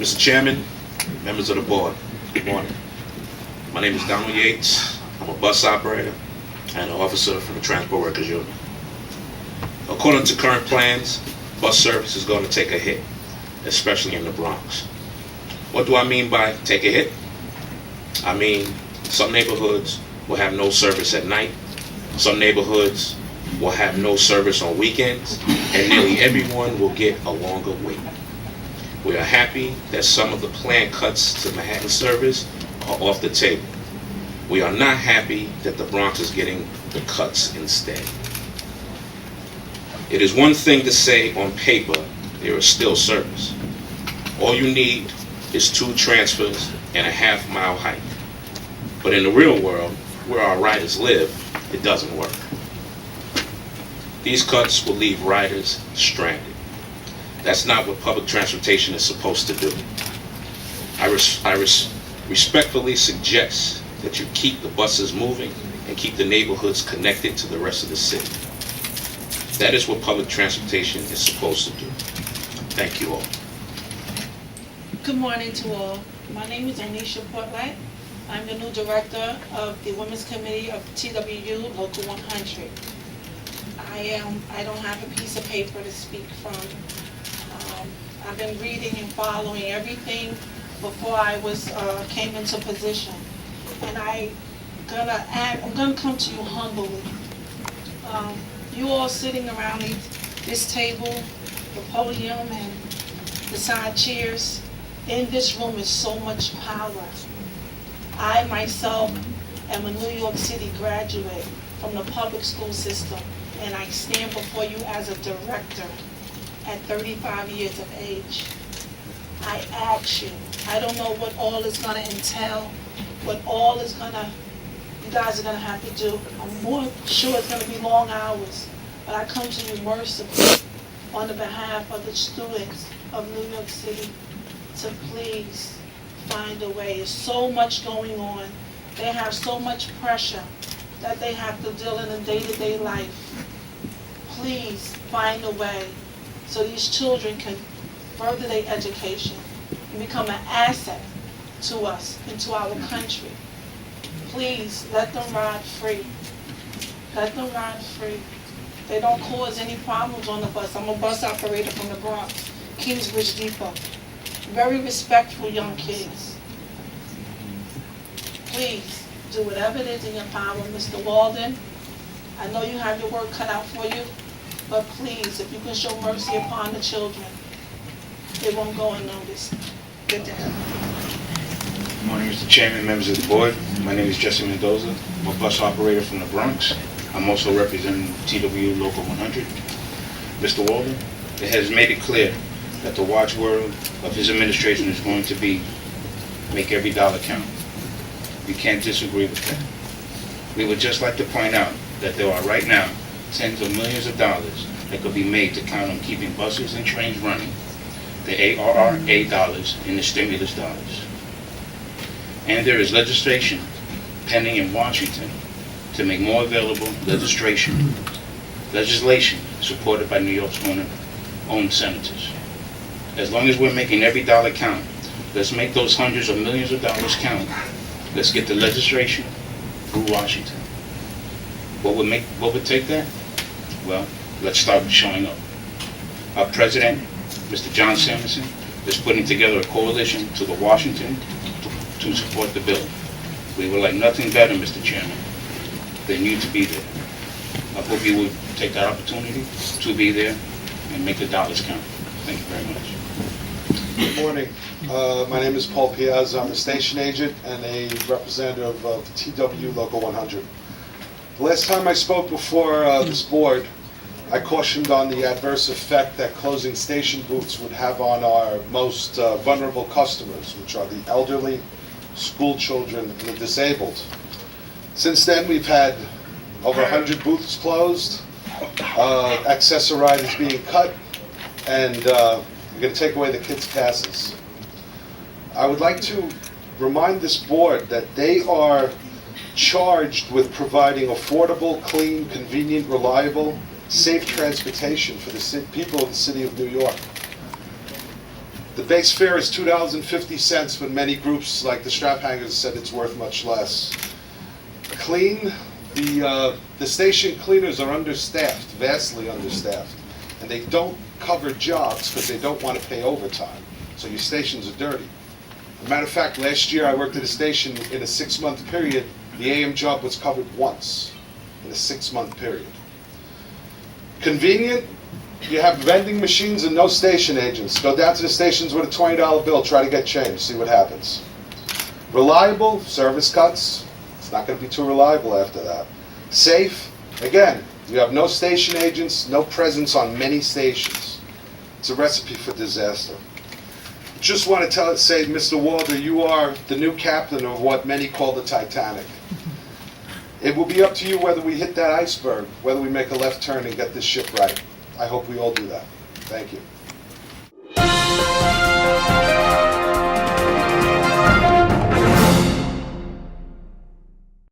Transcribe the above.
Mr. Chairman, members of the board, good morning. My name is Donald Yates. I'm a bus operator and an officer from the Transport Workers Union. According to current plans, bus service is going to take a hit, especially in the Bronx. What do I mean by take a hit? I mean, some neighborhoods will have no service at night, some neighborhoods will have no service on weekends, and nearly everyone will get a longer wait. We are happy that some of the planned cuts to Manhattan service are off the table. We are not happy that the Bronx is getting the cuts instead. It is one thing to say on paper there is still service. All you need is 2 transfers and a half-mile hike. But in the real world, where our riders live, it doesn't work. These cuts will leave riders stranded. That's not what public transportation is supposed to do. I respectfully suggest that you keep the buses moving and keep the neighborhoods connected to the rest of the city. That is what public transportation is supposed to do. Thank you all. Good morning to all. My name is Oneshia Portlette. I'm the new director of the Women's Committee of TWU Local 100. I don't have a piece of paper to speak from. I've been reading and following everything before I came into position, and I'm gonna come to you humbly. You all sitting around this table, the podium, and the side chairs. In this room is so much power. I myself am a New York City graduate from the public school system, and I stand before you as a director at 35 years of age. I ask you, I don't know what all is going to entail, what all is you guys are going to have to do. I'm more sure it's going to be long hours, but I come to you mercifully on the behalf of the students of New York City to please find a way. There's so much going on. They have so much pressure that they have to deal in a day-to-day life. Please find a way so these children can further their education and become an asset to us and to our country. Please let them ride free. Let them ride free. They don't cause any problems on the bus. I'm a bus operator from the Bronx, Kingsbridge Depot. Very respectful young kids. Please do whatever it is in your power, Mr. Walden. I know you have your work cut out for you, but please, if you can show mercy upon the children, they won't go unnoticed. Good day. Good morning, Mr. Chairman, members of the board. My name is Jesse Mendoza. I'm a bus operator from the Bronx. I'm also representing TWU Local 100. Mr. Walden, it has made it clear that the watchword of his administration is going to be make every dollar count. We can't disagree with that. We would just like to point out that there are right now tens of millions of dollars that could be made to count on keeping buses and trains running, the ARRA dollars and the stimulus dollars. And there is legislation pending in Washington to make more available legislation supported by New York's own senators. As long as we're making every dollar count, let's make those hundreds of millions of dollars count. Let's get the legislation through Washington. What would take that? Well, let's start with showing up. Our president, Mr. John Samuelson, is putting together a coalition to the Washington to support the bill. We would like nothing better, Mr. Chairman, than you to be there. I hope you would take that opportunity to be there and make the dollars count. Thank you very much. Good morning. My name is Paul Piazz. I'm a station agent and a representative of TWU Local 100. The last time I spoke before this board, I cautioned on the adverse effect that closing station booths would have on our most vulnerable customers, which are the elderly, school children, and the disabled. Since then, we've had over 100 booths closed, accessorize is being cut, and we're going to take away the kids' passes. I would like to remind this board that they are charged with providing affordable, clean, convenient, reliable, safe transportation for the people of the city of New York. The base fare is $2.50, but many groups, like the strap hangers, said it's worth much less. Clean, the station cleaners are understaffed, vastly understaffed, and they don't cover jobs because they don't want to pay overtime. So your stations are dirty. As a matter of fact, last year I worked at a station in a 6-month period. The AM job was covered once in a 6-month period. Convenient, you have vending machines and no station agents. Go down to the stations with a $20 bill, try to get change, see what happens. Reliable, service cuts. It's not going to be too reliable after that. Safe, again, you have no station agents, no presence on many stations. It's a recipe for disaster. Just want to say, Mr. Walder, you are the new captain of what many call the Titanic. It will be up to you whether we hit that iceberg, whether we make a left turn and get this ship right. I hope we all do that. Thank you.